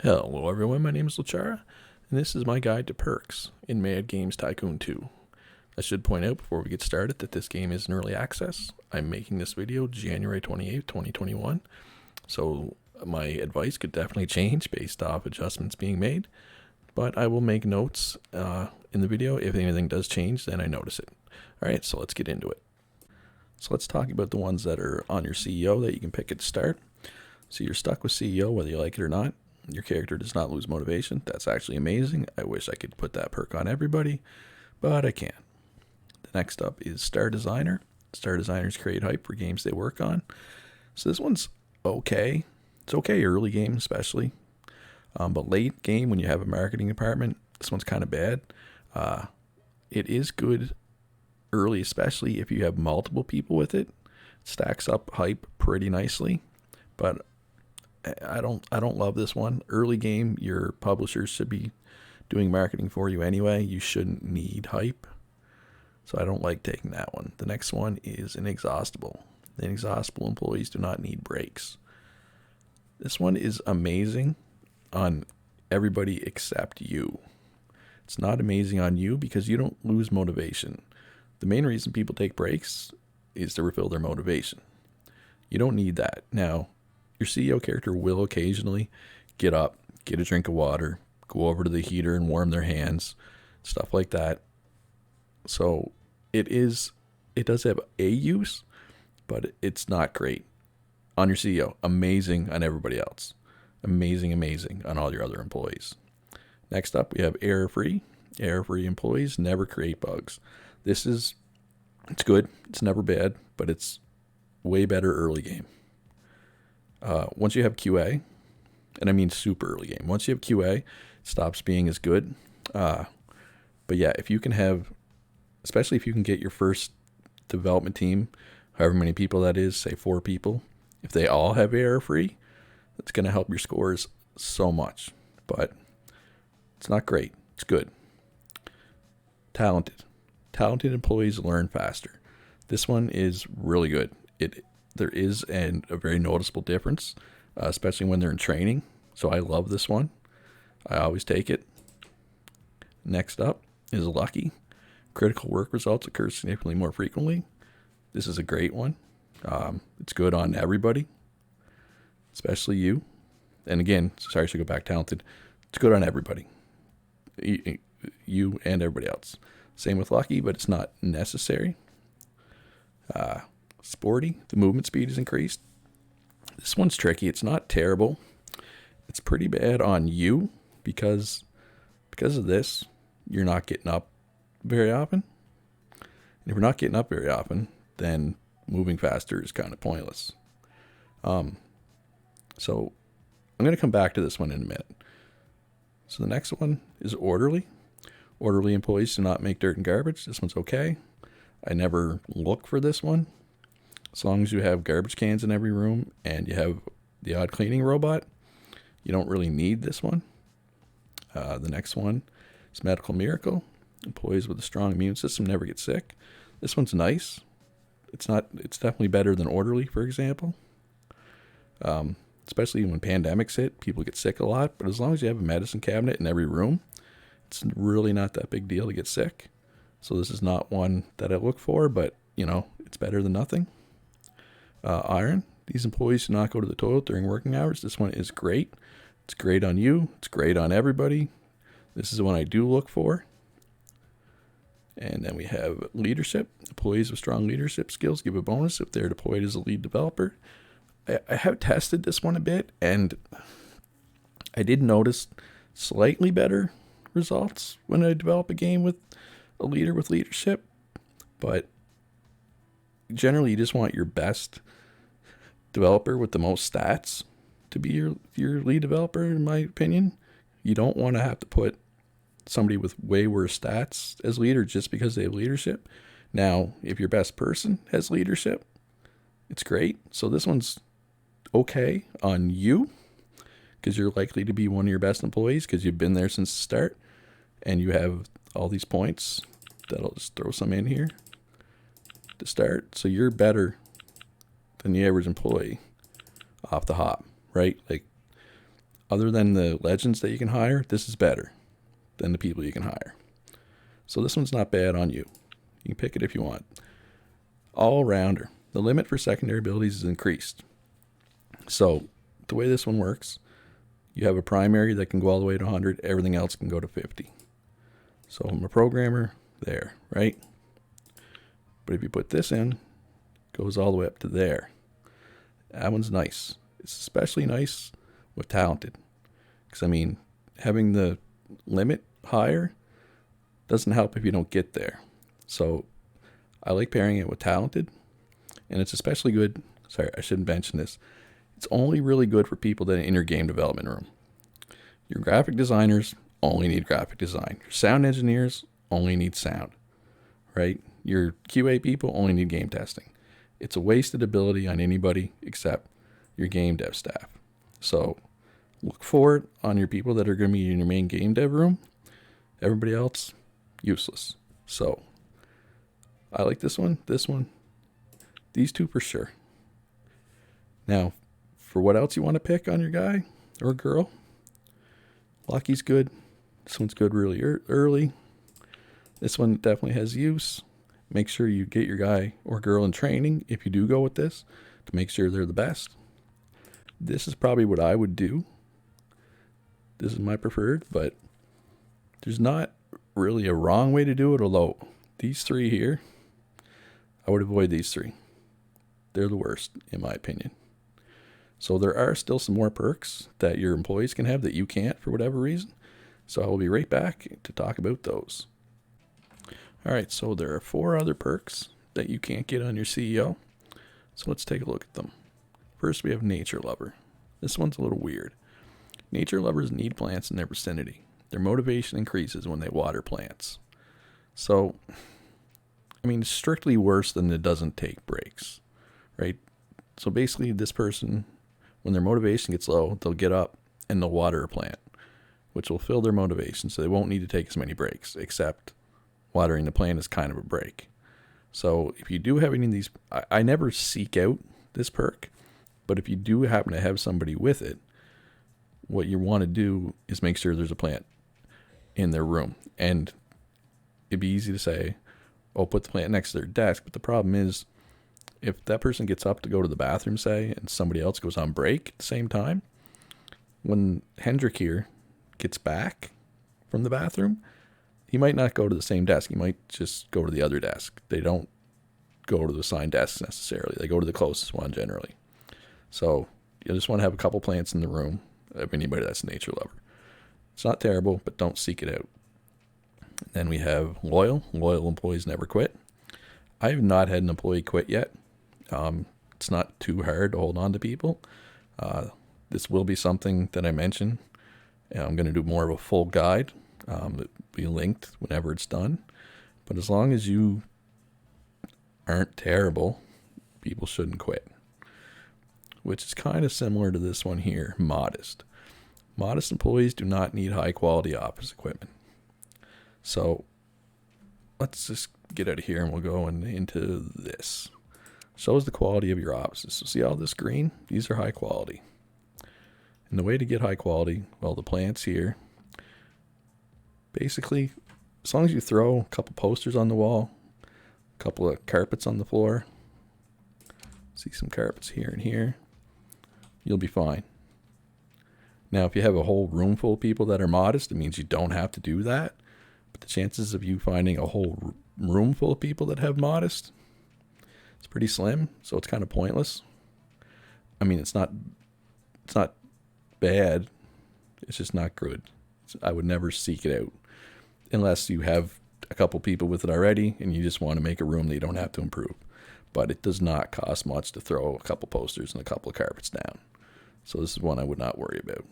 Hello everyone, my name is Lachara, and this is my guide to perks in Mad Games Tycoon 2. I should point out before we get started that this game is in early access. I'm making this video January 28th, 2021, so my advice could definitely change based off adjustments being made, but I will make notes in the video. If anything does change, then I notice it. Alright, so let's get into it. So let's talk about the ones that are on your CEO that you can pick at the start. So you're stuck with CEO whether you like it or not. Your character does not lose motivation. That's actually amazing. I wish I could put that perk on everybody, but I can't. The next up is Star Designer. Star Designers create hype for games they work on. So this one's okay. It's okay early game especially. But late game when you have a marketing department, this one's kind of bad. It is good early, especially if you have multiple people with it. It stacks up hype pretty nicely. But I don't love this one. Early game, your publishers should be doing marketing for you anyway. You shouldn't need hype. So I don't like taking that one. The next one is Inexhaustible. The Inexhaustible employees do not need breaks. This one is amazing on everybody except you. It's not amazing on you because you don't lose motivation. The main reason people take breaks is to refill their motivation. You don't need that. Now, your CEO character will occasionally get up, get a drink of water, go over to the heater and warm their hands, stuff like that. So it does have a use, but it's not great on your CEO. Amazing on everybody else. Amazing on all your other employees. Next up, we have error-free. Error-free employees never create bugs. It's good. It's never bad, but it's way better early game. Once you have QA, and I mean super early game, once you have QA, it stops being as good. But yeah, if you can have, especially if you can get your first development team, however many people that is, say 4 people, if they all have error free, that's going to help your scores so much. But it's not great. It's good. Talented employees learn faster. This one is really good. There is a very noticeable difference, especially when they're in training. So I love this one. I always take it. Next up is Lucky. Critical work results occur significantly more frequently. This is a great one. It's good on everybody, especially you. And again, sorry, I should go back. Talented. It's good on everybody. You and everybody else. Same with Lucky, but it's not necessary. Sporty, the movement speed is increased. This one's tricky. It's not terrible. It's pretty bad on you because of this, you're not getting up very often. And if you're not getting up very often, then moving faster is kind of pointless. So I'm going to come back to this one in a minute. So the next one is Orderly. Orderly employees do not make dirt and garbage. This one's okay. I never look for this one. As long as you have garbage cans in every room and you have the odd cleaning robot, you don't really need this one. The next one is Medical Miracle. Employees with a strong immune system never get sick. This one's nice. It's definitely better than Orderly, for example. Especially when pandemics hit, people get sick a lot. But as long as you have a medicine cabinet in every room, it's really not that big deal to get sick. So this is not one that I look for, but it's better than nothing. Iron. These employees do not go to the toilet during working hours. This one is great. It's great on you. It's great on everybody. This is the one I do look for. And then we have Leadership. Employees with strong leadership skills give a bonus if they're deployed as a lead developer. I have tested this one a bit, and I did notice slightly better results when I develop a game with a leader with leadership. But generally, you just want your best developer with the most stats to be your lead developer, in my opinion. You don't want to have to put somebody with way worse stats as leader just because they have leadership. Now, if your best person has leadership, it's great. So this one's okay on you because you're likely to be one of your best employees because you've been there since the start and you have all these points. That'll just throw some in here to start. So you're better than the average employee off the hop, right? Like Other than the legends that you can hire, this is better than the people you can hire. So this one's not bad on you. You can pick it if you want. All-rounder. The limit for secondary abilities is increased. So the way this one works, you have a primary that can go all the way to 100. Everything else can go to 50. So I'm a programmer there, right? But if you put this in, it goes all the way up to there. That one's nice. It's especially nice with talented. Because, I mean, having the limit higher doesn't help if you don't get there. So I like pairing it with talented. And it's especially good. Sorry, I shouldn't mention this. It's only really good for people that are in your game development room. Your graphic designers only need graphic design. Your sound engineers only need sound, right? Your QA people only need game testing. It's a wasted ability on anybody except your game dev staff. So look for it on your people that are going to be in your main game dev room. Everybody else, useless. So I like this one, these two for sure. Now, for what else you want to pick on your guy or girl, Lucky's good. This one's good really early. This one definitely has use. Make sure you get your guy or girl in training if you do go with this to make sure they're the best. This is probably what I would do. This is my preferred, but there's not really a wrong way to do it, although these three here, I would avoid these three. They're the worst, in my opinion. So there are still some more perks that your employees can have that you can't for whatever reason. So I will be right back to talk about those. All right, so there are 4 other perks that you can't get on your CEO. So let's take a look at them. First, we have Nature Lover. This one's a little weird. Nature lovers need plants in their vicinity. Their motivation increases when they water plants. So, I mean, it's strictly worse than it doesn't take breaks, right? So basically, this person, when their motivation gets low, they'll get up and they'll water a plant, which will fill their motivation, so they won't need to take as many breaks, except watering the plant is kind of a break. So if you do have any of these, I never seek out this perk, but if you do happen to have somebody with it, what you want to do is make sure there's a plant in their room. And it'd be easy to say, oh, put the plant next to their desk, but the problem is, if that person gets up to go to the bathroom, say, and somebody else goes on break at the same time, when Hendrik here gets back from the bathroom, he might not go to the same desk. He might just go to the other desk. They don't go to the assigned desks necessarily. They go to the closest one generally. So you just want to have a couple plants in the room of anybody that's a nature lover. It's not terrible, but don't seek it out. Then we have Loyal. Loyal employees never quit. I have not had an employee quit yet. It's not too hard to hold on to people. This will be something that I mention. I'm going to do more of a full guide that will be linked whenever it's done. But as long as you aren't terrible, people shouldn't quit. Which is kind of similar to this one here, Modest. Modest employees do not need high quality office equipment. So let's just get out of here and we'll go into this. Shows the quality of your offices. So see all this green? These are high quality. And the way to get high quality, well, the plants here, basically, as long as you throw a couple posters on the wall, a couple of carpets on the floor, see some carpets here and here, you'll be fine. Now, if you have a whole room full of people that are modest, it means you don't have to do that. But the chances of you finding a whole room full of people that have modest, it's pretty slim, so it's kind of pointless. I mean, it's not bad. It's just not good. I would never seek it out unless you have a couple people with it already and you just want to make a room that you don't have to improve. But it does not cost much to throw a couple posters and a couple of carpets down. So this is one I would not worry about.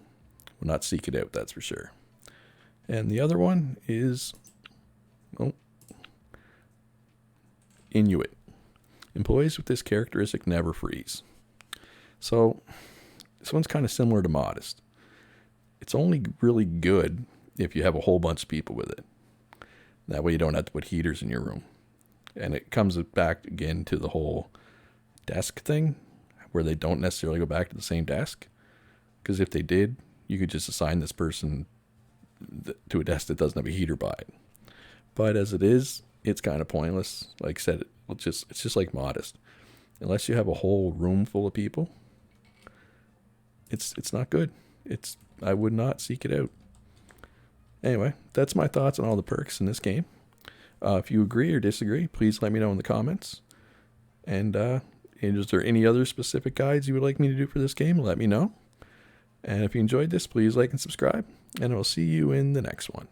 Would not seek it out, that's for sure. And the other one is Inuit. Employees with this characteristic never freeze. So this one's kind of similar to Modest. It's only really good if you have a whole bunch of people with it. That way you don't have to put heaters in your room. And it comes back again to the whole desk thing, where they don't necessarily go back to the same desk. Because if they did, you could just assign this person to a desk that doesn't have a heater by it. But as it is, it's kind of pointless. Like I said, it's just like Modest. Unless you have a whole room full of people, it's not good. I would not seek it out. Anyway, that's my thoughts on all the perks in this game. If you agree or disagree, please let me know in the comments. And is there any other specific guides you would like me to do for this game? Let me know. And if you enjoyed this, please like and subscribe. And I'll see you in the next one.